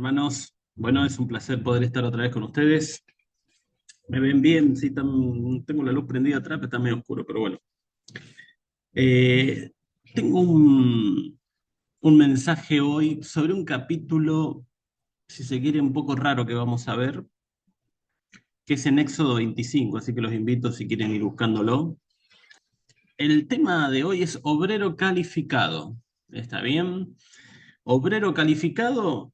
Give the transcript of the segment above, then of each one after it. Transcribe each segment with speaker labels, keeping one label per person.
Speaker 1: hermanos? Bueno, es un placer poder estar otra vez con ustedes. ¿Me ven bien? Sí, tengo la luz prendida atrás, pero está medio oscuro, pero bueno. Eh, tengo un mensaje hoy sobre un capítulo, si se quiere, un poco raro que vamos a ver, que es en Éxodo 25, así que los invito si quieren ir buscándolo. El tema de hoy es obrero calificado. ¿Está bien? Obrero calificado.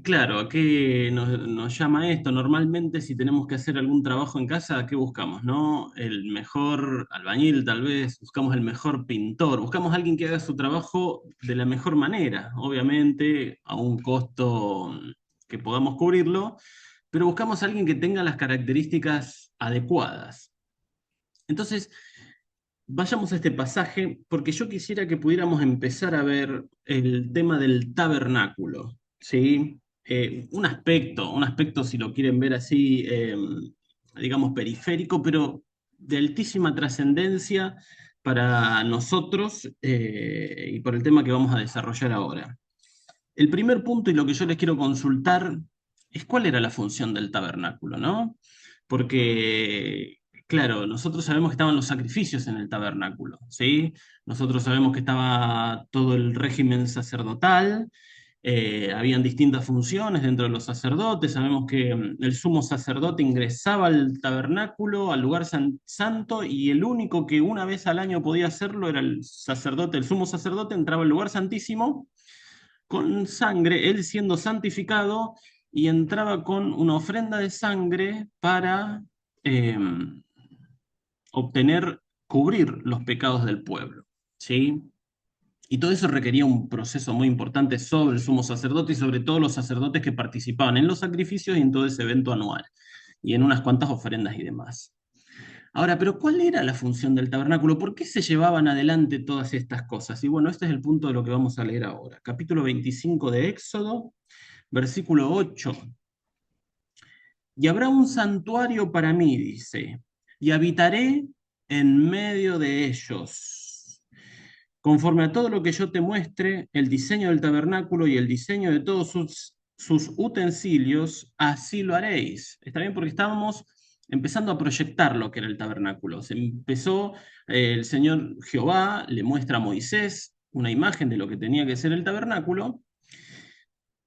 Speaker 1: Claro, ¿a qué nos llama esto? Normalmente, si tenemos que hacer algún trabajo en casa, ¿qué buscamos, no? El mejor albañil, tal vez, buscamos el mejor pintor, buscamos a alguien que haga su trabajo de la mejor manera, obviamente, a un costo que podamos cubrirlo, pero buscamos a alguien que tenga las características adecuadas. Entonces, vayamos a este pasaje, porque yo quisiera que pudiéramos empezar a ver el tema del tabernáculo, ¿sí? Un aspecto, si lo quieren ver así, digamos, periférico, pero de altísima trascendencia para nosotros y por el tema que vamos a desarrollar ahora. El primer punto y lo que yo les quiero consultar es cuál era la función del tabernáculo, ¿no? Porque, claro, nosotros sabemos que estaban los sacrificios en el tabernáculo, ¿sí? Nosotros sabemos que estaba todo el régimen sacerdotal, habían distintas funciones dentro de los sacerdotes, sabemos que el sumo sacerdote ingresaba al tabernáculo, al lugar santo, y el único que una vez al año podía hacerlo era el sacerdote, el sumo sacerdote entraba al lugar santísimo con sangre, él siendo santificado, y entraba con una ofrenda de sangre para eh, obtener, cubrir los pecados del pueblo. ¿Sí? Y todo eso requería un proceso muy importante sobre el sumo sacerdote y sobre todos los sacerdotes que participaban en los sacrificios y en todo ese evento anual, y en unas cuantas ofrendas y demás. Ahora, pero ¿cuál era la función del tabernáculo? ¿Por qué se llevaban adelante todas estas cosas? Y bueno, este es el punto de lo que vamos a leer ahora. Capítulo 25 de Éxodo, versículo 8. Y habrá un santuario para mí, dice, y habitaré en medio de ellos. Conforme a todo lo que yo te muestre, el diseño del tabernáculo y el diseño de todos sus utensilios, así lo haréis. ¿Está bien? Porque estábamos empezando a proyectar lo que era el tabernáculo. Se empezó, el Señor Jehová le muestra a Moisés una imagen de lo que tenía que ser el tabernáculo,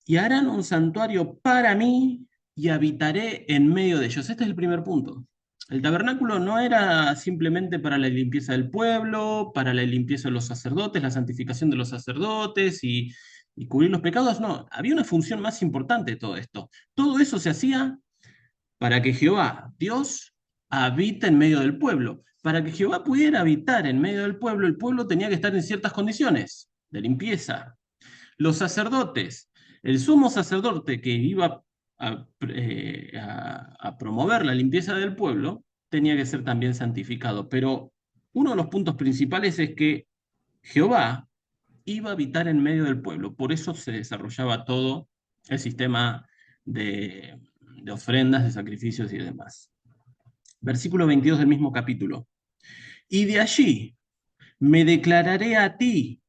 Speaker 1: y harán un santuario para mí y habitaré en medio de ellos. Este es el primer punto. El tabernáculo no era simplemente para la limpieza del pueblo, para la limpieza de los sacerdotes, la santificación de los sacerdotes y cubrir los pecados. No, había una función más importante de todo esto. Todo eso se hacía para que Jehová, Dios, habite en medio del pueblo. Para que Jehová pudiera habitar en medio del pueblo, el pueblo tenía que estar en ciertas condiciones de limpieza. Los sacerdotes, el sumo sacerdote que iba a promover la limpieza del pueblo, tenía que ser también santificado. Pero uno de los puntos principales es que Jehová iba a habitar en medio del pueblo. Por eso se desarrollaba todo el sistema de ofrendas, de sacrificios y demás. Versículo 22 del mismo capítulo. Y de allí me declararé a ti.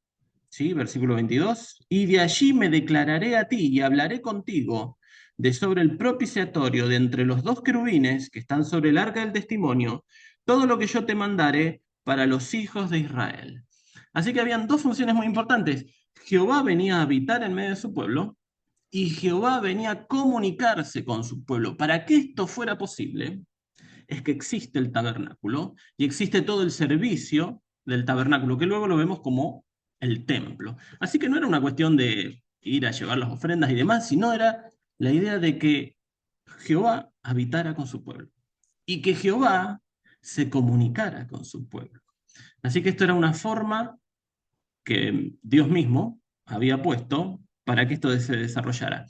Speaker 1: ¿Sí? Versículo 22. Y de allí me declararé a ti y hablaré contigo de sobre el propiciatorio de entre los dos querubines que están sobre el arca del testimonio, todo lo que yo te mandare para los hijos de Israel. Así que habían dos funciones muy importantes. Jehová venía a habitar en medio de su pueblo y Jehová venía a comunicarse con su pueblo. Para que esto fuera posible, es que existe el tabernáculo y existe todo el servicio del tabernáculo, que luego lo vemos como el templo. Así que no era una cuestión de ir a llevar las ofrendas y demás, sino era la idea de que Jehová habitara con su pueblo y que Jehová se comunicara con su pueblo. Así que esto era una forma que Dios mismo había puesto para que esto se desarrollara.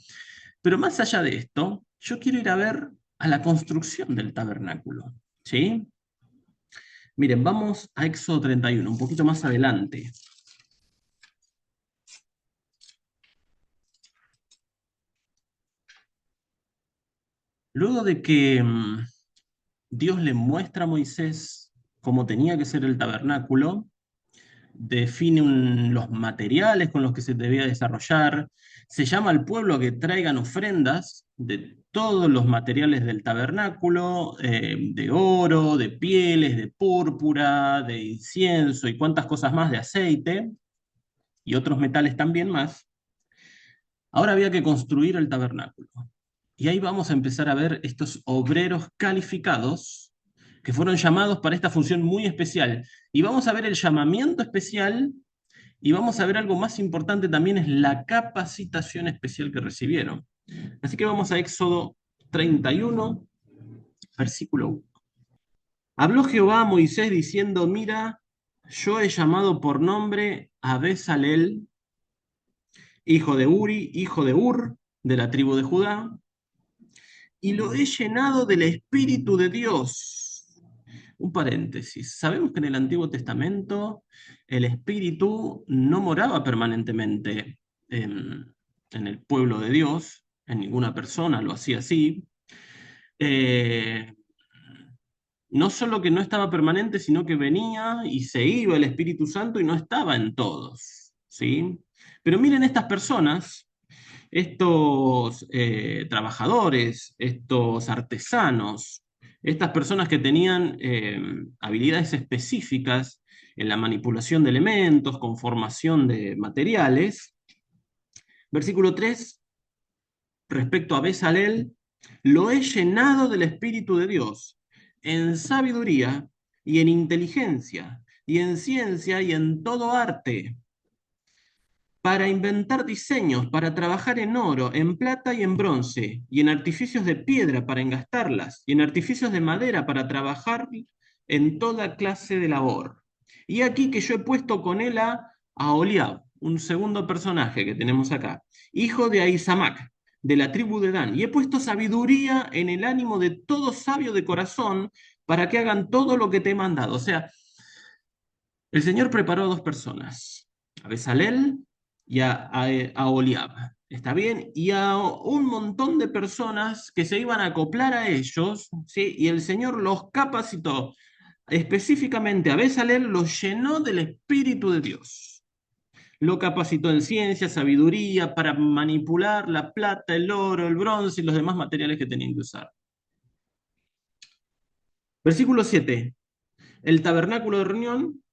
Speaker 1: Pero más allá de esto, yo quiero ir a ver a la construcción del tabernáculo. ¿Sí? Miren, vamos a Éxodo 31, un poquito más adelante. Luego de que Dios le muestra a Moisés cómo tenía que ser el tabernáculo, define los materiales con los que se debía desarrollar, Se llama al pueblo a que traigan ofrendas de todos los materiales del tabernáculo, de oro, de pieles, de púrpura, de incienso y cuantas cosas más, de aceite y otros metales también más. Ahora había que construir el tabernáculo. Y ahí vamos a empezar a ver estos obreros calificados que fueron llamados para esta función muy especial. Y vamos a ver el llamamiento especial y vamos a ver algo más importante también, es la capacitación especial que recibieron. Así que vamos a Éxodo 31, versículo 1. Habló Jehová a Moisés diciendo, mira, yo he llamado por nombre a Bezalel, hijo de Uri, hijo de Ur, de la tribu de Judá, y lo he llenado del Espíritu de Dios. Un paréntesis. Sabemos que en el Antiguo Testamento el Espíritu no moraba permanentemente en el pueblo de Dios, en ninguna persona lo hacía así. Eh, no solo que no estaba permanente, sino que venía y se iba el Espíritu Santo y no estaba en todos, ¿sí? Pero miren estas personas, estos trabajadores, estos artesanos, estas personas que tenían habilidades específicas en la manipulación de elementos, conformación de materiales. Versículo 3, respecto a Bezalel, lo he llenado del Espíritu de Dios, en sabiduría y en inteligencia, y en ciencia y en todo arte, para inventar diseños, para trabajar en oro, en plata y en bronce, y en artificios de piedra para engastarlas, y en artificios de madera para trabajar en toda clase de labor. Y aquí que yo he puesto con él a Aholiab, un segundo personaje que tenemos acá, hijo de Ahisamac, de la tribu de Dan, y he puesto sabiduría en el ánimo de todo sabio de corazón para que hagan todo lo que te he mandado. O sea, el Señor preparó a dos personas, a Bezalel y a Oliab, ¿está bien? Y a un montón de personas que se iban a acoplar a ellos, ¿sí? Y el Señor los capacitó. Específicamente a Bezalel lo llenó del Espíritu de Dios. Lo capacitó en ciencia, sabiduría, para manipular la plata, el oro, el bronce y los demás materiales que tenían que usar. Versículo 7. El tabernáculo de reunión,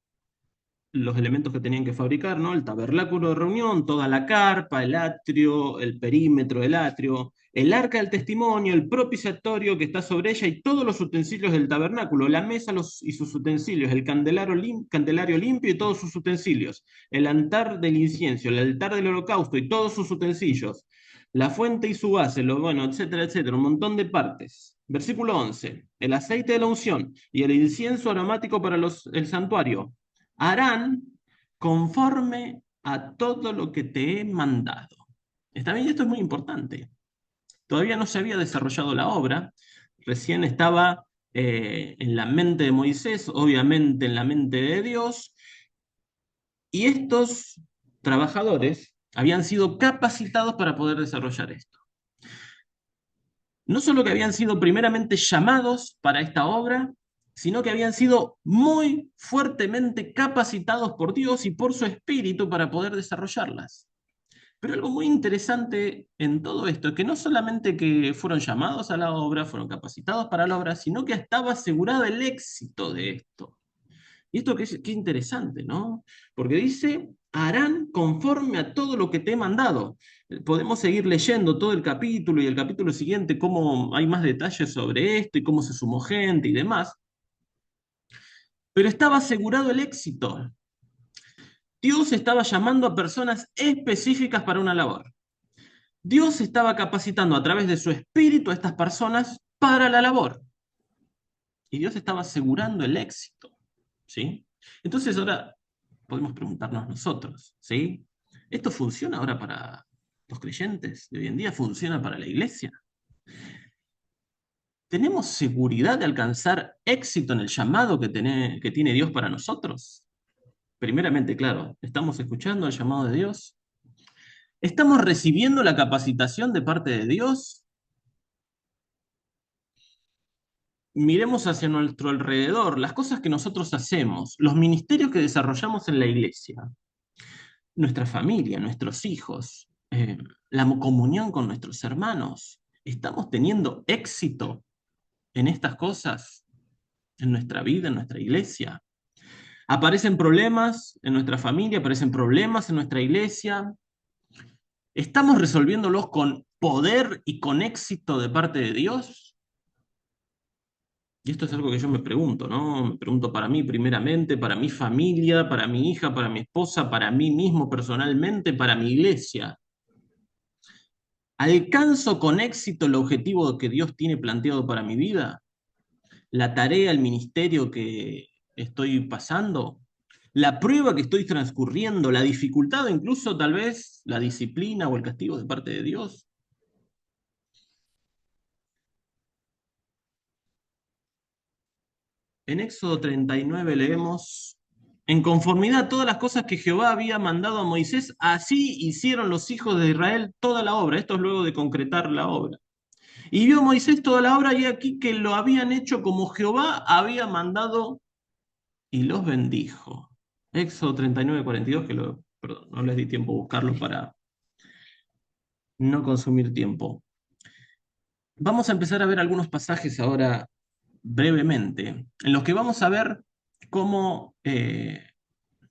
Speaker 1: los elementos que tenían que fabricar, ¿no? El tabernáculo de reunión, toda la carpa, el atrio, el perímetro del atrio, el arca del testimonio, el propiciatorio que está sobre ella y todos los utensilios del tabernáculo, la mesa y sus utensilios, el candelario limpio y todos sus utensilios, el altar del incienso, el altar del holocausto y todos sus utensilios, la fuente y su base, lo bueno, etcétera, etcétera, un montón de partes. Versículo 11, el aceite de la unción y el incienso aromático para el santuario harán conforme a todo lo que te he mandado. ¿Está bien? Esto es muy importante. Todavía no se había desarrollado la obra, recién estaba en la mente de Moisés, obviamente en la mente de Dios, y estos trabajadores habían sido capacitados para poder desarrollar esto. No solo que habían sido primeramente llamados para esta obra, sino que habían sido muy fuertemente capacitados por Dios y por su Espíritu para poder desarrollarlas. Pero algo muy interesante en todo esto es que no solamente que fueron llamados a la obra, fueron capacitados para la obra, sino que estaba asegurado el éxito de esto. Y esto qué interesante, ¿no? Porque dice, harán conforme a todo lo que te he mandado. Podemos seguir leyendo todo el capítulo y el capítulo siguiente, cómo hay más detalles sobre esto y cómo se sumó gente y demás. Pero estaba asegurado el éxito. Dios estaba llamando a personas específicas para una labor. Dios estaba capacitando a través de su espíritu a estas personas para la labor. Y Dios estaba asegurando el éxito. ¿Sí? Entonces ahora podemos preguntarnos nosotros, ¿sí? ¿Esto funciona ahora para los creyentes de hoy en día? ¿Funciona para la iglesia? ¿Tenemos seguridad de alcanzar éxito en el llamado que tiene Dios para nosotros? Primeramente, claro, ¿estamos escuchando el llamado de Dios? ¿Estamos recibiendo la capacitación de parte de Dios? Miremos hacia nuestro alrededor, las cosas que nosotros hacemos, los ministerios que desarrollamos en la iglesia, nuestra familia, nuestros hijos. eh, la comunión con nuestros hermanos. ¿Estamos teniendo éxito en estas cosas, en nuestra vida, en nuestra iglesia? Aparecen problemas en nuestra familia, aparecen problemas en nuestra iglesia. ¿Estamos resolviéndolos con poder y con éxito de parte de Dios? Y esto es algo que yo me pregunto, ¿no? Me pregunto para mí primeramente, para mi familia, para mi hija, para mi esposa, para mí mismo personalmente, para mi iglesia. ¿Alcanzo con éxito el objetivo que Dios tiene planteado para mi vida? ¿La tarea, el ministerio que estoy pasando? ¿La prueba que estoy transcurriendo? ¿La dificultad o incluso tal vez la disciplina o el castigo de parte de Dios? En Éxodo 39 leemos, en conformidad a todas las cosas que Jehová había mandado a Moisés, así hicieron los hijos de Israel toda la obra. Esto es luego de concretar la obra. Y vio Moisés toda la obra y aquí que lo habían hecho como Jehová había mandado y los bendijo. Éxodo 39:42, perdón, no les di tiempo a buscarlo para no consumir tiempo. Vamos a empezar a ver algunos pasajes ahora brevemente, en los que vamos a ver cómo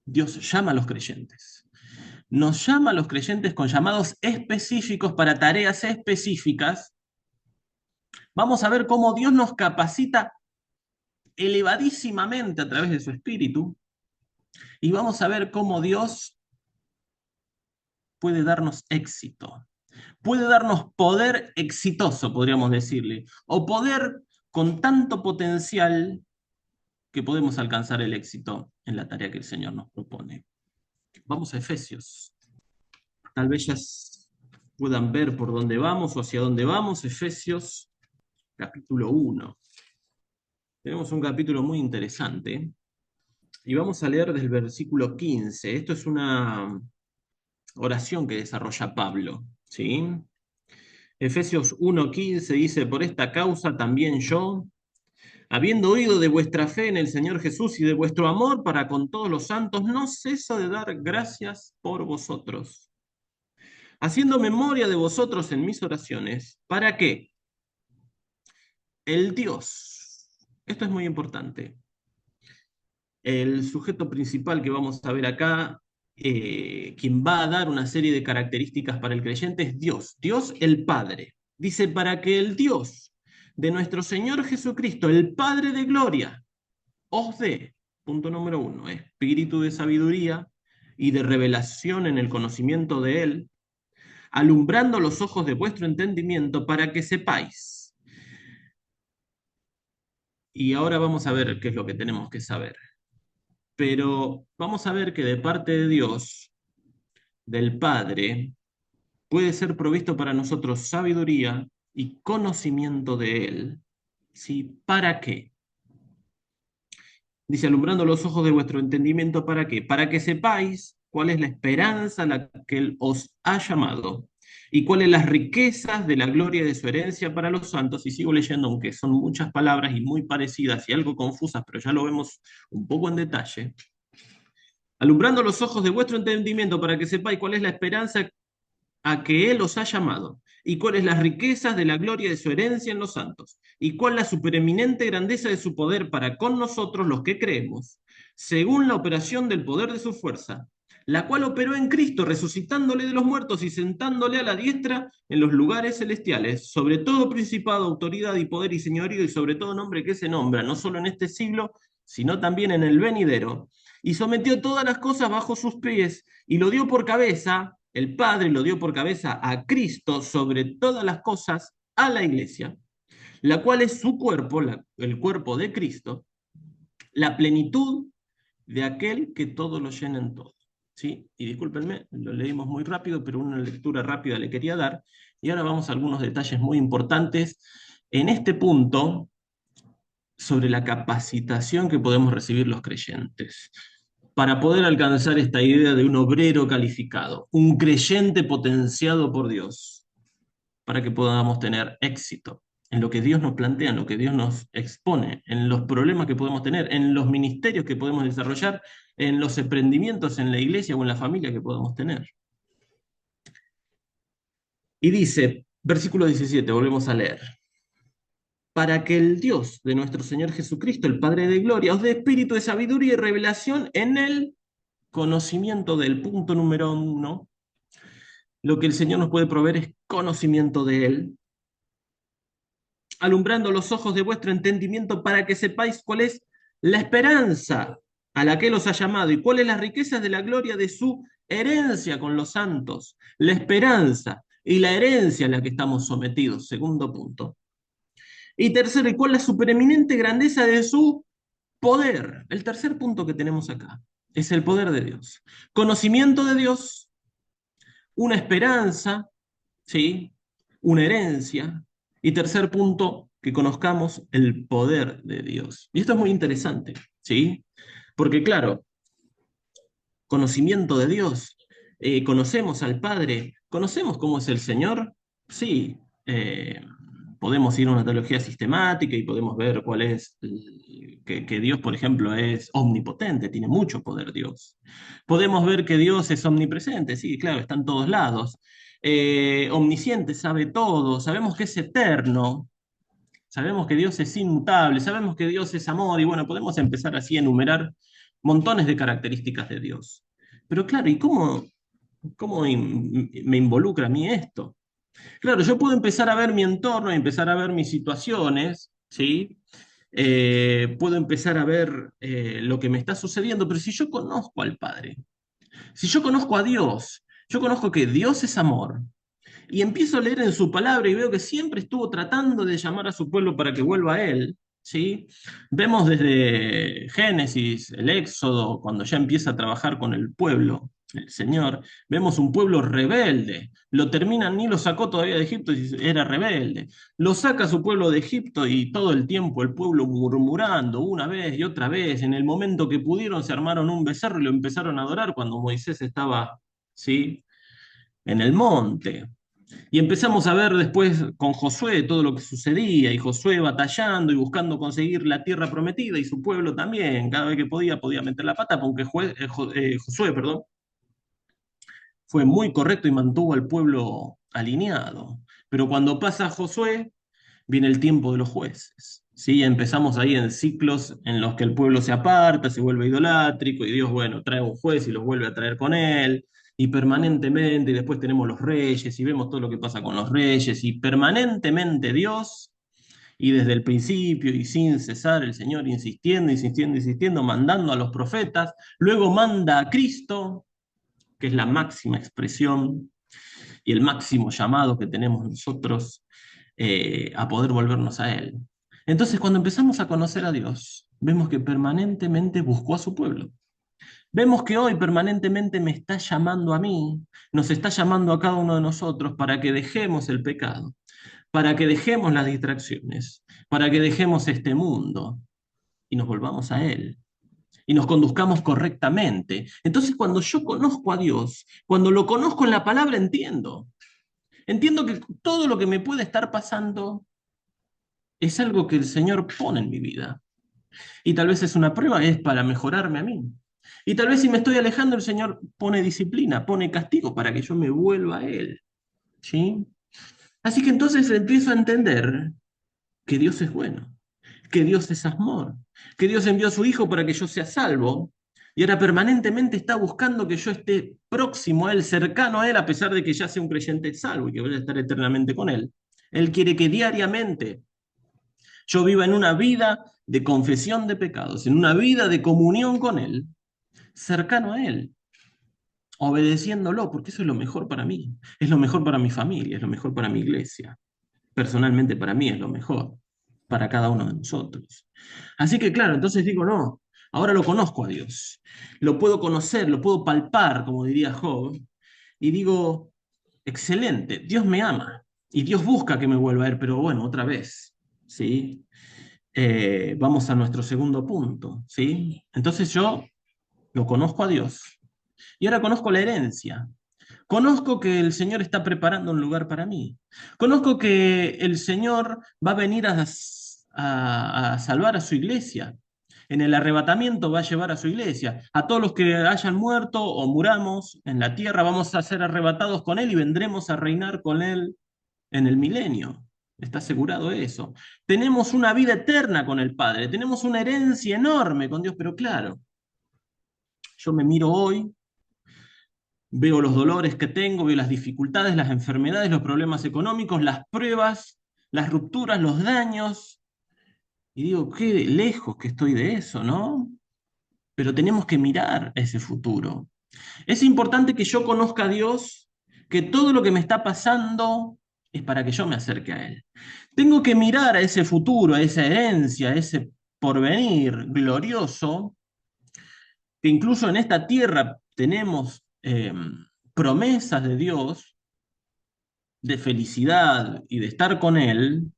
Speaker 1: Dios llama a los creyentes. Nos llama a los creyentes con llamados específicos para tareas específicas. Vamos a ver cómo Dios nos capacita elevadísimamente a través de su Espíritu. Y vamos a ver cómo Dios puede darnos éxito, puede darnos poder exitoso, podríamos decirle, o poder con tanto potencial que podemos alcanzar el éxito en la tarea que el Señor nos propone. Vamos a Efesios. Tal vez ya puedan ver por dónde vamos o hacia dónde vamos. Efesios, capítulo 1. Tenemos un capítulo muy interesante y vamos a leer desde el versículo 15. Esto es una oración que desarrolla Pablo, ¿sí? Efesios 1:15 dice, por esta causa también yo, habiendo oído de vuestra fe en el Señor Jesús y de vuestro amor para con todos los santos, no ceso de dar gracias por vosotros, haciendo memoria de vosotros en mis oraciones, ¿para qué? El Dios, esto es muy importante, el sujeto principal que vamos a ver acá, quien va a dar una serie de características para el creyente es Dios, Dios el Padre. Dice, para que el Dios de nuestro Señor Jesucristo, el Padre de gloria, os dé, punto número 1, espíritu de sabiduría y de revelación en el conocimiento de Él, alumbrando los ojos de vuestro entendimiento para que sepáis. Y ahora vamos a ver qué es lo que tenemos que saber. Pero vamos a ver que de parte de Dios, del Padre, puede ser provisto para nosotros sabiduría y conocimiento de Él. ¿Sí? ¿Para qué? Dice, alumbrando los ojos de vuestro entendimiento, ¿para qué? Para que sepáis cuál es la esperanza a la que Él os ha llamado y cuáles las riquezas de la gloria de su herencia para los santos. Y sigo leyendo, aunque son muchas palabras y muy parecidas y algo confusas, pero ya lo vemos un poco en detalle. Alumbrando los ojos de vuestro entendimiento para que sepáis cuál es la esperanza a que Él os ha llamado, y cuáles las riquezas de la gloria de su herencia en los santos, y cuál la supereminente grandeza de su poder para con nosotros los que creemos, según la operación del poder de su fuerza, la cual operó en Cristo, resucitándole de los muertos y sentándole a la diestra en los lugares celestiales, sobre todo principado, autoridad y poder y señorío, y sobre todo nombre que se nombra, no solo en este siglo, sino también en el venidero, y sometió todas las cosas bajo sus pies, y lo dio por cabeza, el Padre lo dio por cabeza a Cristo sobre todas las cosas, a la iglesia, la cual es su cuerpo, el cuerpo de Cristo, la plenitud de aquel que todo lo llena en todo. ¿Sí? Y discúlpenme, lo leímos muy rápido, pero una lectura rápida le quería dar. Y ahora vamos a algunos detalles muy importantes en este punto sobre la capacitación que podemos recibir los creyentes para poder alcanzar esta idea de un obrero calificado, un creyente potenciado por Dios, para que podamos tener éxito en lo que Dios nos plantea, en lo que Dios nos expone, en los problemas que podemos tener, en los ministerios que podemos desarrollar, en los emprendimientos en la iglesia o en la familia que podemos tener. Y dice, versículo 17, volvemos a leer, para que el Dios de nuestro Señor Jesucristo, el Padre de Gloria, os dé espíritu de sabiduría y revelación en el conocimiento del punto número uno. Lo que el Señor nos puede proveer es conocimiento de Él, alumbrando los ojos de vuestro entendimiento para que sepáis cuál es la esperanza a la que Él os ha llamado y cuáles las riquezas de la gloria de su herencia con los santos, la esperanza y la herencia a la que estamos sometidos, segundo punto. Y tercero, y cuál es la supereminente grandeza de su poder. El tercer punto que tenemos acá es el poder de Dios. Conocimiento de Dios, una esperanza, ¿sí? Una herencia. Y tercer punto, que conozcamos el poder de Dios. Y esto es muy interesante, ¿sí? Porque claro, conocimiento de Dios, conocemos al Padre, conocemos cómo es el Señor, sí, podemos ir a una teología sistemática y podemos ver cuál es, que Dios, por ejemplo, es omnipotente, tiene mucho poder Dios. Podemos ver que Dios es omnipresente, sí, claro, está en todos lados. Omnisciente, sabe todo, sabemos que es eterno, sabemos que Dios es inmutable, sabemos que Dios es amor, y bueno, podemos empezar así a enumerar montones de características de Dios. Pero claro, ¿y cómo me involucra a mí esto? Claro, yo puedo empezar a ver mi entorno y empezar a ver mis situaciones, ¿sí? Puedo empezar a ver lo que me está sucediendo, pero si yo conozco al Padre, si yo conozco a Dios, yo conozco que Dios es amor, y empiezo a leer en su palabra y veo que siempre estuvo tratando de llamar a su pueblo para que vuelva a él, ¿sí? Vemos desde Génesis, el Éxodo, cuando ya empieza a trabajar con el pueblo, el Señor, vemos un pueblo rebelde, lo terminan, ni lo sacó todavía de Egipto y era rebelde, lo saca a su pueblo de Egipto y todo el tiempo el pueblo murmurando una vez y otra vez, en el momento que pudieron se armaron un becerro y lo empezaron a adorar cuando Moisés estaba, ¿sí? En el monte. Y empezamos a ver después con Josué todo lo que sucedía, y Josué batallando y buscando conseguir la tierra prometida, y su pueblo también, cada vez que podía meter la pata, porque Josué, perdón, fue muy correcto y mantuvo al pueblo alineado. Pero cuando pasa Josué, viene el tiempo de los jueces. ¿Sí? Empezamos ahí en ciclos en los que el pueblo se aparta, se vuelve idolátrico y Dios, bueno, trae un juez y los vuelve a traer con él, y permanentemente, y después tenemos los reyes y vemos todo lo que pasa con los reyes, y permanentemente Dios, y desde el principio y sin cesar el Señor insistiendo, insistiendo, insistiendo, mandando a los profetas, luego manda a Cristo, que es la máxima expresión y el máximo llamado que tenemos nosotros a poder volvernos a Él. Entonces, cuando empezamos a conocer a Dios, vemos que permanentemente buscó a su pueblo. Vemos que hoy permanentemente me está llamando a mí, nos está llamando a cada uno de nosotros para que dejemos el pecado, para que dejemos las distracciones, para que dejemos este mundo y nos volvamos a Él y nos conduzcamos correctamente. Entonces, cuando yo conozco a Dios, cuando lo conozco en la palabra, entiendo. Entiendo que todo lo que me puede estar pasando es algo que el Señor pone en mi vida. Y tal vez es una prueba, es para mejorarme a mí. Y tal vez si me estoy alejando, el Señor pone disciplina, pone castigo para que yo me vuelva a Él. ¿Sí? Así que entonces empiezo a entender que Dios es bueno, que Dios es amor, que Dios envió a su Hijo para que yo sea salvo. Y ahora permanentemente está buscando que yo esté próximo a Él, cercano a Él, a pesar de que ya sea un creyente salvo y que vaya a estar eternamente con Él. Él quiere que diariamente yo viva en una vida de confesión de pecados, en una vida de comunión con Él, cercano a Él, obedeciéndolo, porque eso es lo mejor para mí, es lo mejor para mi familia, es lo mejor para mi iglesia. Personalmente para mí es lo mejor, para cada uno de nosotros. Así que claro, entonces digo, no, ahora lo conozco a Dios, lo puedo conocer, lo puedo palpar, como diría Job, y digo, excelente, Dios me ama y Dios busca que me vuelva a Él, pero bueno, otra vez, ¿sí? Vamos a nuestro segundo punto, ¿sí? Entonces yo lo conozco a Dios y ahora conozco la herencia. Conozco que el Señor está preparando un lugar para mí. Conozco que el Señor va a venir a salvar a su iglesia. En el arrebatamiento va a llevar a su iglesia. A todos los que hayan muerto o muramos en la tierra vamos a ser arrebatados con Él y vendremos a reinar con Él en el milenio. Está asegurado eso. Tenemos una vida eterna con el Padre, tenemos una herencia enorme con Dios, pero claro, yo me miro hoy, veo los dolores que tengo, veo las dificultades, las enfermedades, los problemas económicos, las pruebas, las rupturas, los daños, y digo, qué lejos que estoy de eso, ¿no? Pero tenemos que mirar ese futuro. Es importante que yo conozca a Dios, que todo lo que me está pasando es para que yo me acerque a Él. Tengo que mirar a ese futuro, a esa herencia, a ese porvenir glorioso, que incluso en esta tierra tenemos promesas de Dios, de felicidad y de estar con Él.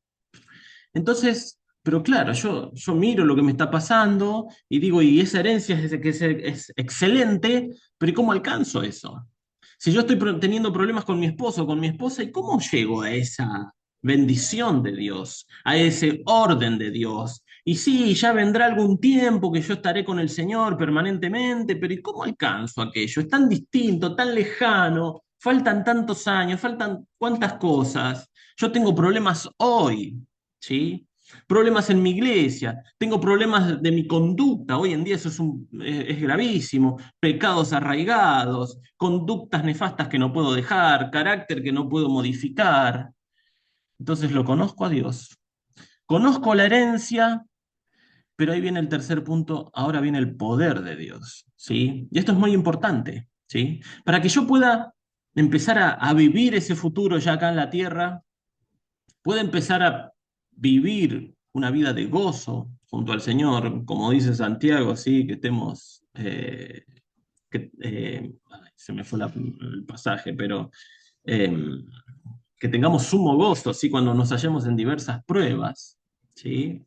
Speaker 1: Entonces, pero claro, yo miro lo que me está pasando y digo, y esa herencia es excelente, pero ¿y cómo alcanzo eso? Si yo estoy teniendo problemas con mi esposo o con mi esposa, ¿y cómo llego a esa bendición de Dios, a ese orden de Dios? Y sí, ya vendrá algún tiempo que yo estaré con el Señor permanentemente, pero ¿y cómo alcanzo aquello? Es tan distinto, tan lejano, faltan tantos años, faltan cuántas cosas. Yo tengo problemas hoy, ¿sí? Problemas en mi iglesia, tengo problemas de mi conducta, hoy en día eso es gravísimo, pecados arraigados, conductas nefastas que no puedo dejar, carácter que no puedo modificar. Entonces lo conozco a Dios, conozco la herencia, pero ahí viene el tercer punto, ahora viene el poder de Dios, ¿sí? Y esto es muy importante, ¿sí? Para que yo pueda empezar a vivir ese futuro ya acá en la tierra, pueda empezar a vivir una vida de gozo junto al Señor, como dice Santiago, ¿sí? Que estemos, ay, se me fue el pasaje, pero eh, que tengamos sumo gozo, ¿sí? Cuando nos hallemos en diversas pruebas, ¿sí?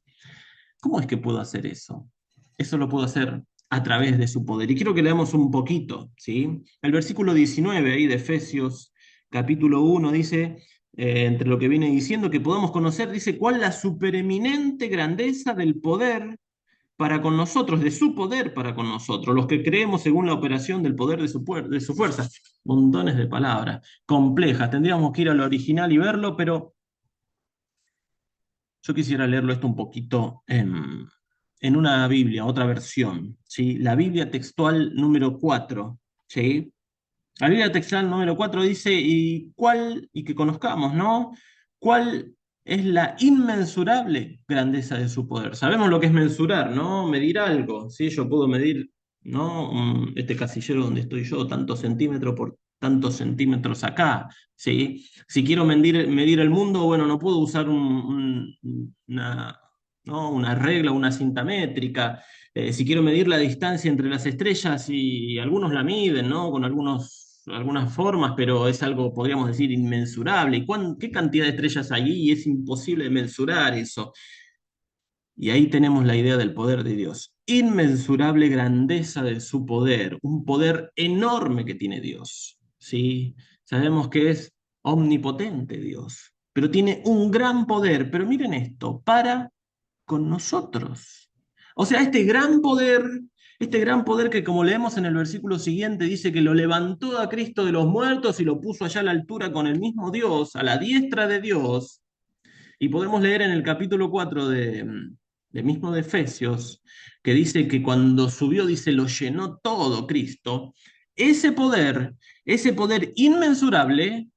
Speaker 1: ¿Cómo es que puedo hacer eso? Eso lo puedo hacer a través de su poder. Y quiero que leamos un poquito, ¿sí? El versículo 19 ahí de Efesios capítulo 1 dice, entre lo que viene diciendo, que podamos conocer, dice, cuál la supereminente grandeza del poder para con nosotros, de su poder para con nosotros, los que creemos según la operación del poder de su fuerza. Montones de palabras complejas. Tendríamos que ir al original y verlo, pero yo quisiera leerlo esto un poquito en una Biblia, otra versión, ¿sí? La Biblia textual número 4, ¿sí? La Biblia textual número 4 dice, y que conozcamos, ¿no? ¿Cuál es la inmensurable grandeza de su poder? Sabemos lo que es mensurar, ¿no? Medir algo, ¿sí? Yo puedo medir, ¿no? Este casillero donde estoy yo, tantos centímetros por tantos centímetros acá, ¿sí? Si quiero medir el mundo, bueno, no puedo usar una, ¿no? Una regla, una cinta métrica. Si quiero medir la distancia entre las estrellas, y algunos la miden, ¿no? Con algunas formas, pero es algo, podríamos decir, inmensurable. ¿Qué cantidad de estrellas hay ahí? Y es imposible mensurar eso. Y ahí tenemos la idea del poder de Dios. Inmensurable grandeza de su poder, un poder enorme que tiene Dios, ¿sí? Sabemos que es omnipotente Dios, pero tiene un gran poder. Pero miren esto, para con nosotros. O sea, este gran poder que como leemos en el versículo siguiente dice que lo levantó a Cristo de los muertos y lo puso allá a la altura con el mismo Dios, a la diestra de Dios. Y podemos leer en el capítulo 4 de mismo de Efesios, que dice que cuando subió, dice, lo llenó todo Cristo. Ese poder, ese poder inmensurable,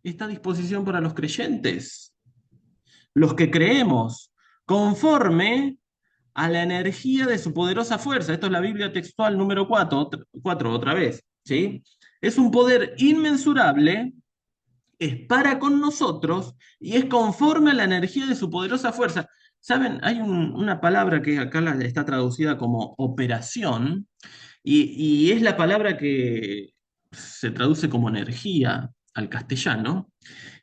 Speaker 1: está a disposición para los creyentes, los que creemos, conforme a la energía de su poderosa fuerza. Esto es la Biblia textual número 4 otra vez, ¿sí? Es un poder inmensurable, es para con nosotros y es conforme a la energía de su poderosa fuerza. ¿Saben? Hay una palabra que acá está traducida como operación y es la palabra que se traduce como energía al castellano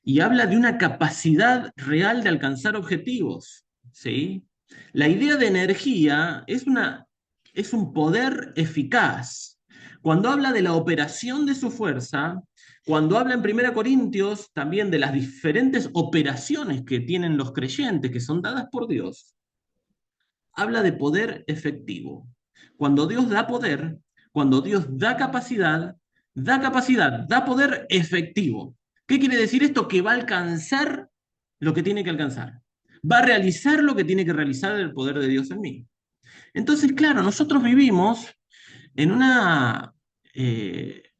Speaker 1: y habla de una capacidad real de alcanzar objetivos, ¿sí? La idea de energía es un poder eficaz. Cuando habla de la operación de su fuerza, cuando habla en 1 Corintios también de las diferentes operaciones que tienen los creyentes, que son dadas por Dios, habla de poder efectivo. Cuando Dios da poder, cuando Dios da capacidad, da poder efectivo. ¿Qué quiere decir esto? Que va a alcanzar lo que tiene que alcanzar. Va a realizar lo que tiene que realizar el poder de Dios en mí. Entonces, claro, nosotros vivimos en una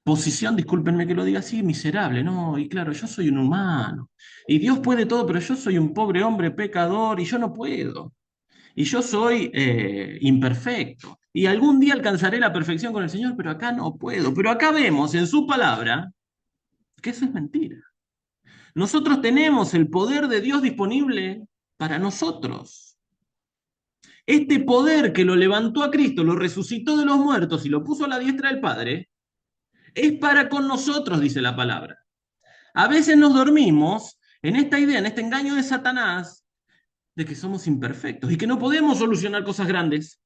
Speaker 1: posición, discúlpenme que lo diga así, miserable, ¿no? Y claro, yo soy un humano, y Dios puede todo, pero yo soy un pobre hombre pecador y yo no puedo, y yo soy imperfecto, y algún día alcanzaré la perfección con el Señor, pero acá no puedo. Pero acá vemos en su palabra que eso es mentira. Nosotros tenemos el poder de Dios disponible para nosotros. Este poder que lo levantó a Cristo, lo resucitó de los muertos y lo puso a la diestra del Padre, es para con nosotros, dice la palabra. A veces nos dormimos en esta idea, en este engaño de Satanás, de que somos imperfectos y que no podemos solucionar cosas grandes.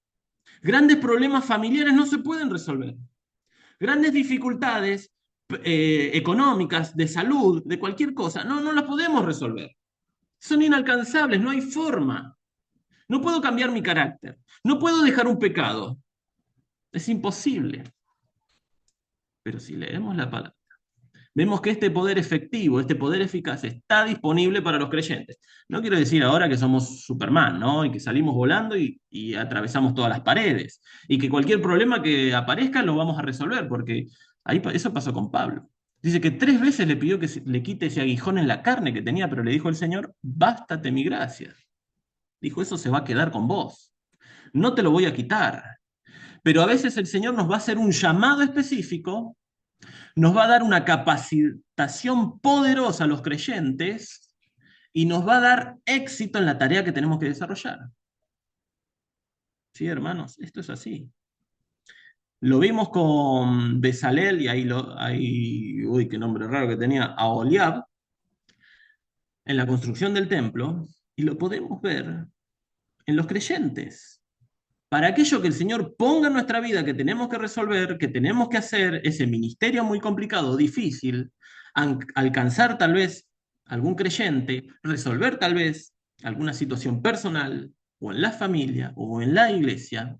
Speaker 1: Grandes problemas familiares no se pueden resolver. Grandes dificultades económicas, de salud, de cualquier cosa, no las podemos resolver. Son inalcanzables, no hay forma. No puedo cambiar mi carácter. No puedo dejar un pecado. Es imposible. Pero si leemos la palabra, vemos que este poder efectivo, este poder eficaz, está disponible para los creyentes. No quiero decir ahora que somos Superman, ¿no? Y que salimos volando y atravesamos todas las paredes. Y que cualquier problema que aparezca lo vamos a resolver, porque ahí, eso pasó con Pablo. Dice que 3 veces le pidió que le quite ese aguijón en la carne que tenía, pero le dijo el Señor, bástate mi gracia. Dijo, eso se va a quedar con vos. No te lo voy a quitar. Pero a veces el Señor nos va a hacer un llamado específico, nos va a dar una capacitación poderosa a los creyentes y nos va a dar éxito en la tarea que tenemos que desarrollar. Sí, hermanos, esto es así. Lo vimos con Bezalel y uy, qué nombre raro que tenía, Aholiab, en la construcción del templo, y lo podemos ver en los creyentes. Para aquello que el Señor ponga en nuestra vida, que tenemos que resolver, que tenemos que hacer, ese ministerio muy complicado, difícil, alcanzar tal vez algún creyente, resolver tal vez alguna situación personal, o en la familia, o en la iglesia,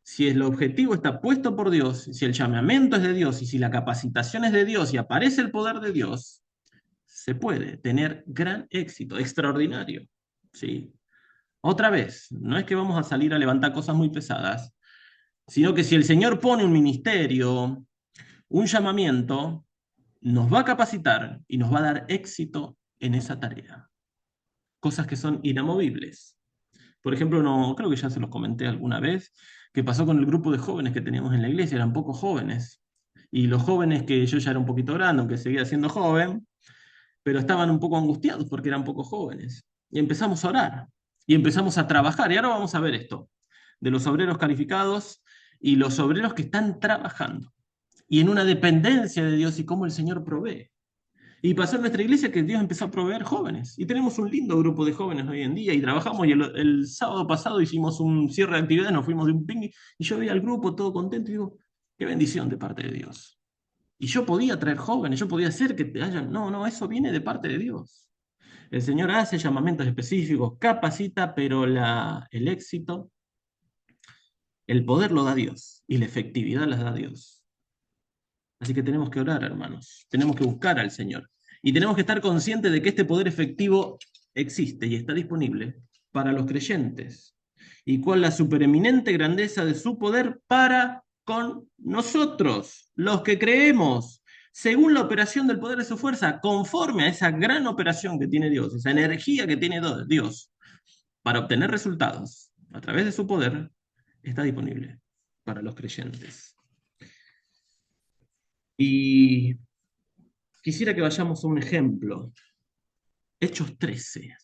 Speaker 1: si el objetivo está puesto por Dios, si el llamamiento es de Dios, y si la capacitación es de Dios, y aparece el poder de Dios, se puede tener gran éxito, extraordinario. ¿Sí? Otra vez, no es que vamos a salir a levantar cosas muy pesadas, sino que si el Señor pone un ministerio, un llamamiento, nos va a capacitar y nos va a dar éxito en esa tarea. Cosas que son inamovibles. Por ejemplo, no, creo que ya se los comenté alguna vez, que pasó con el grupo de jóvenes que teníamos en la iglesia, eran pocos jóvenes. Y los jóvenes que yo ya era un poquito grande, aunque seguía siendo joven, pero estaban un poco angustiados porque eran pocos jóvenes. Y empezamos a orar y empezamos a trabajar. Y ahora vamos a ver esto, de los obreros calificados y los obreros que están trabajando y en una dependencia de Dios y cómo el Señor provee. Y pasó en nuestra iglesia que Dios empezó a proveer jóvenes. Y tenemos un lindo grupo de jóvenes hoy en día y trabajamos. Y el sábado pasado hicimos un cierre de actividades, nos fuimos de un picnic y yo veía al grupo todo contento y digo, qué bendición de parte de Dios. Y yo podía traer jóvenes, yo podía hacer que te hayan. No, eso viene de parte de Dios. El Señor hace llamamientos específicos, capacita, pero el éxito, el poder lo da Dios y la efectividad la da Dios. Así que tenemos que orar, hermanos. Tenemos que buscar al Señor. Y tenemos que estar conscientes de que este poder efectivo existe y está disponible para los creyentes. Y cuál la supereminente grandeza de su poder para con nosotros, los que creemos, según la operación del poder de su fuerza, conforme a esa gran operación que tiene Dios, esa energía que tiene Dios para obtener resultados a través de su poder, está disponible para los creyentes. Y quisiera que vayamos a un ejemplo. Hechos 13.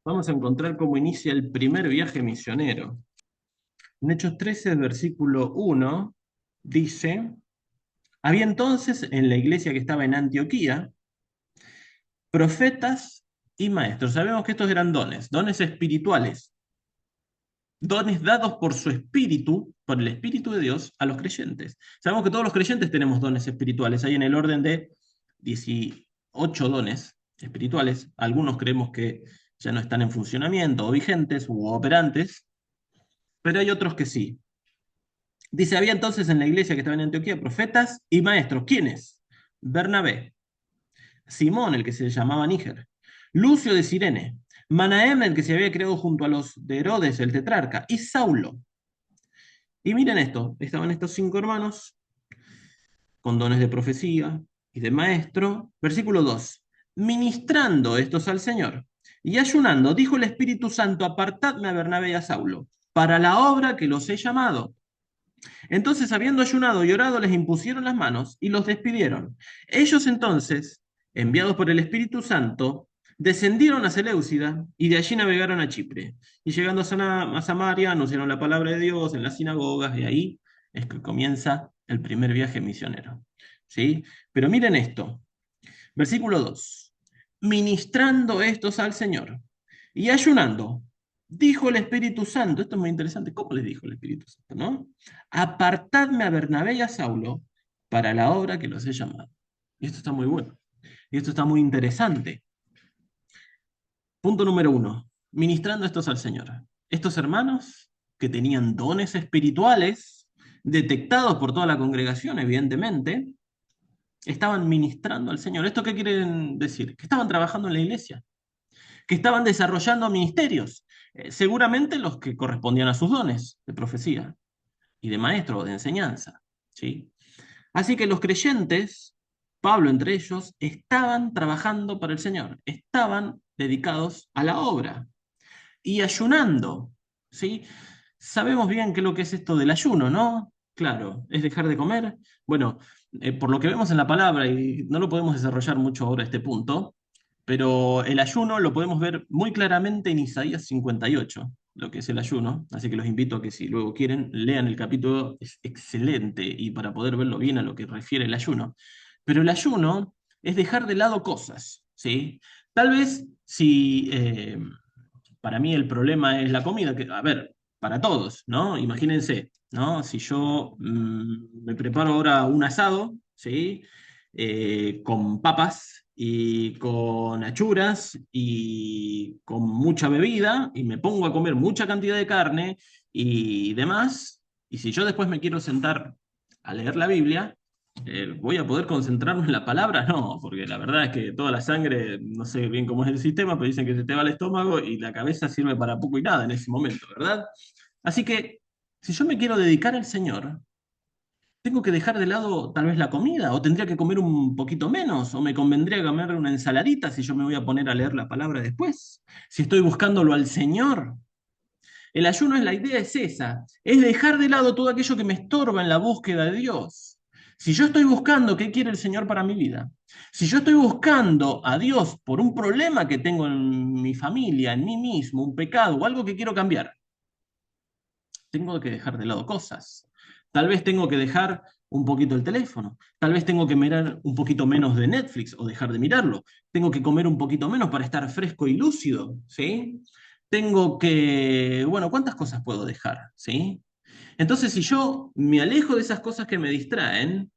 Speaker 1: Vamos a encontrar cómo inicia el primer viaje misionero. En Hechos 13, versículo 1, dice, había entonces en la iglesia que estaba en Antioquía, profetas y maestros. Sabemos que estos eran dones espirituales, dones dados por su espíritu, por el Espíritu de Dios, a los creyentes. Sabemos que todos los creyentes tenemos dones espirituales. Hay en el orden de 18 dones espirituales. Algunos creemos que ya no están en funcionamiento o vigentes u operantes, pero hay otros que sí. Dice, había entonces en la iglesia que estaba en Antioquía profetas y maestros. ¿Quiénes? Bernabé, Simón, el que se llamaba Níger, Lucio de Cirene, Manahem, el que se había creado junto a los de Herodes, el tetrarca, y Saulo. Y miren esto, estaban estos 5 hermanos con dones de profecía y de maestro. Versículo 2. Ministrando estos al Señor y ayunando, dijo el Espíritu Santo, apartadme a Bernabé y a Saulo para la obra que los he llamado. Entonces, habiendo ayunado y orado, les impusieron las manos y los despidieron. Ellos entonces, enviados por el Espíritu Santo, descendieron a Seleucida y de allí navegaron a Chipre. Y llegando a Samaria, anunciaron la palabra de Dios en las sinagogas, y ahí es que comienza el primer viaje misionero. ¿Sí? Pero miren esto, versículo 2. Ministrando estos al Señor y ayunando, dijo el Espíritu Santo, esto es muy interesante, ¿cómo les dijo el Espíritu Santo, no? Apartadme a Bernabé y a Saulo para la obra que los he llamado. Y esto está muy bueno. Y esto está muy interesante. Punto número 1. Ministrando estos al Señor. Estos hermanos que tenían dones espirituales, detectados por toda la congregación, evidentemente, estaban ministrando al Señor. ¿Esto qué quieren decir? Que estaban trabajando en la iglesia, que estaban desarrollando ministerios, seguramente los que correspondían a sus dones de profecía y de maestro, de enseñanza. ¿Sí? Así que los creyentes, Pablo entre ellos, estaban trabajando para el Señor, estaban dedicados a la obra y ayunando. ¿Sí? Sabemos bien que lo que es esto del ayuno, ¿no? Claro, es dejar de comer. Bueno, por lo que vemos en la palabra, y no lo podemos desarrollar mucho ahora este punto, pero el ayuno lo podemos ver muy claramente en Isaías 58, lo que es el ayuno. Así que los invito a que si luego quieren, lean el capítulo, es excelente y para poder verlo bien a lo que refiere el ayuno. Pero el ayuno es dejar de lado cosas, ¿sí? Tal vez si para mí el problema es la comida, que, a ver, para todos, ¿no? Imagínense, ¿no? Si yo me preparo ahora un asado, ¿sí? Con papas y con achuras y con mucha bebida y me pongo a comer mucha cantidad de carne y demás, y si yo después me quiero sentar a leer la Biblia, ¿voy a poder concentrarme en la palabra? No, porque la verdad es que toda la sangre, no sé bien cómo es el sistema, pero dicen que se te va al estómago y la cabeza sirve para poco y nada en ese momento, ¿verdad? Así que, si yo me quiero dedicar al Señor, tengo que dejar de lado tal vez la comida, o tendría que comer un poquito menos, o me convendría comer una ensaladita si yo me voy a poner a leer la palabra después, si estoy buscándolo al Señor. El ayuno es la idea, es esa, es dejar de lado todo aquello que me estorba en la búsqueda de Dios. Si yo estoy buscando qué quiere el Señor para mi vida, si yo estoy buscando a Dios por un problema que tengo en mi familia, en mí mismo, un pecado o algo que quiero cambiar, tengo que dejar de lado cosas. Tal vez tengo que dejar un poquito el teléfono, tal vez tengo que mirar un poquito menos de Netflix o dejar de mirarlo, tengo que comer un poquito menos para estar fresco y lúcido, ¿sí? Tengo que, bueno, ¿cuántas cosas puedo dejar? ¿Sí? Entonces, si yo me alejo de esas cosas que me distraen,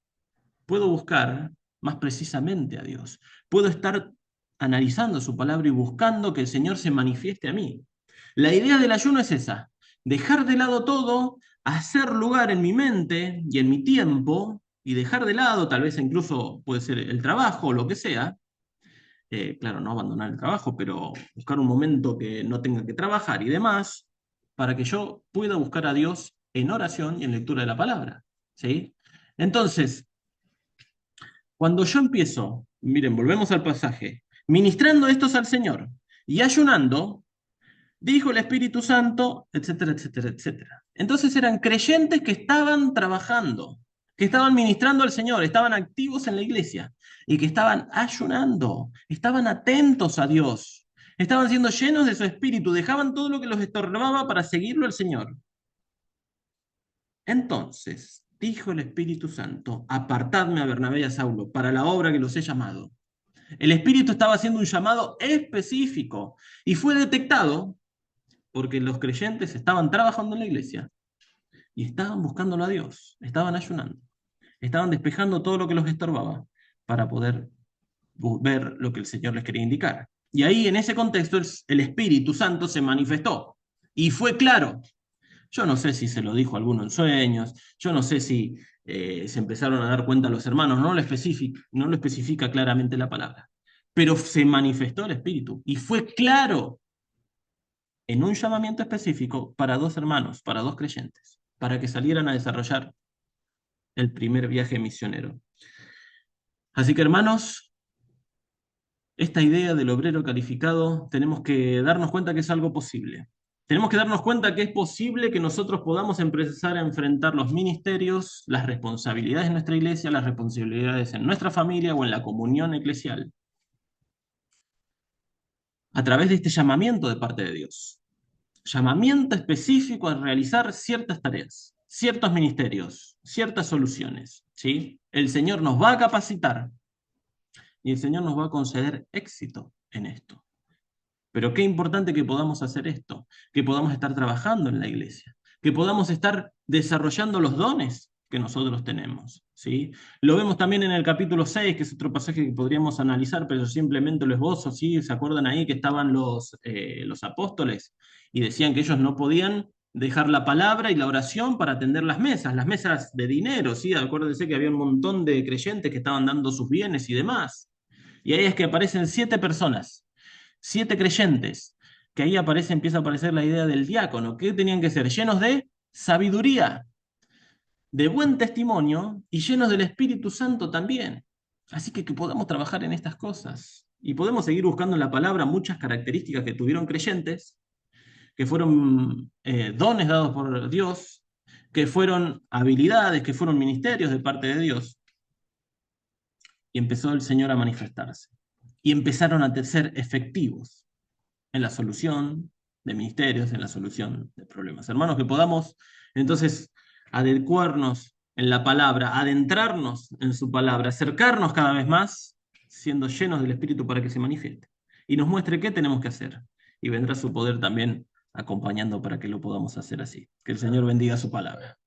Speaker 1: puedo buscar más precisamente a Dios. Puedo estar analizando su palabra y buscando que el Señor se manifieste a mí. La idea del ayuno es esa, dejar de lado todo, hacer lugar en mi mente y en mi tiempo, y dejar de lado, tal vez incluso puede ser el trabajo o lo que sea, claro, no abandonar el trabajo, pero buscar un momento que no tenga que trabajar y demás, para que yo pueda buscar a Dios en oración y en lectura de la palabra. ¿Sí? Entonces, cuando yo empiezo, miren, volvemos al pasaje, ministrando estos al Señor y ayunando, dijo el Espíritu Santo, etcétera, etcétera, etcétera. Entonces eran creyentes que estaban trabajando, que estaban ministrando al Señor, estaban activos en la iglesia y que estaban ayunando, estaban atentos a Dios, estaban siendo llenos de su Espíritu, dejaban todo lo que los estorbaba para seguirlo al Señor. Entonces dijo el Espíritu Santo, apartadme a Bernabé y a Saulo para la obra que los he llamado. El Espíritu estaba haciendo un llamado específico y fue detectado porque los creyentes estaban trabajando en la iglesia y estaban buscándolo a Dios, estaban ayunando, estaban despejando todo lo que los estorbaba para poder ver lo que el Señor les quería indicar. Y ahí, en ese contexto, el Espíritu Santo se manifestó y fue claro. Yo no sé si se lo dijo alguno en sueños, yo no sé si se empezaron a dar cuenta los hermanos, no lo especifica claramente la palabra, pero se manifestó el Espíritu y fue claro en un llamamiento específico para dos hermanos, para dos creyentes, para que salieran a desarrollar el primer viaje misionero. Así que hermanos, esta idea del obrero calificado tenemos que darnos cuenta que es algo posible. Tenemos que darnos cuenta que es posible que nosotros podamos empezar a enfrentar los ministerios, las responsabilidades en nuestra iglesia, las responsabilidades en nuestra familia o en la comunión eclesial, a través de este llamamiento de parte de Dios. Llamamiento específico a realizar ciertas tareas, ciertos ministerios, ciertas soluciones, ¿sí? El Señor nos va a capacitar y el Señor nos va a conceder éxito en esto. Pero qué importante que podamos hacer esto, que podamos estar trabajando en la iglesia, que podamos estar desarrollando los dones que nosotros tenemos, ¿sí? Lo vemos también en el capítulo 6, que es otro pasaje que podríamos analizar, pero simplemente lo esbozo, ¿sí? ¿Se acuerdan ahí que estaban los apóstoles y decían que ellos no podían dejar la palabra y la oración para atender las mesas de dinero, ¿sí? Acuérdense que había un montón de creyentes que estaban dando sus bienes y demás. Y ahí es que aparecen 7 personas, 7 creyentes, que ahí empieza a aparecer la idea del diácono, que tenían que ser llenos de sabiduría, de buen testimonio y llenos del Espíritu Santo también. Así que podamos trabajar en estas cosas. Y podemos seguir buscando en la palabra muchas características que tuvieron creyentes, que fueron dones dados por Dios, que fueron habilidades, que fueron ministerios de parte de Dios. Y empezó el Señor a manifestarse. Y empezaron a ser efectivos en la solución de ministerios, en la solución de problemas. Hermanos, que podamos entonces adecuarnos en la palabra, adentrarnos en su palabra, acercarnos cada vez más, siendo llenos del Espíritu para que se manifieste y nos muestre qué tenemos que hacer. Y vendrá su poder también acompañando para que lo podamos hacer así. Que el Señor bendiga su palabra.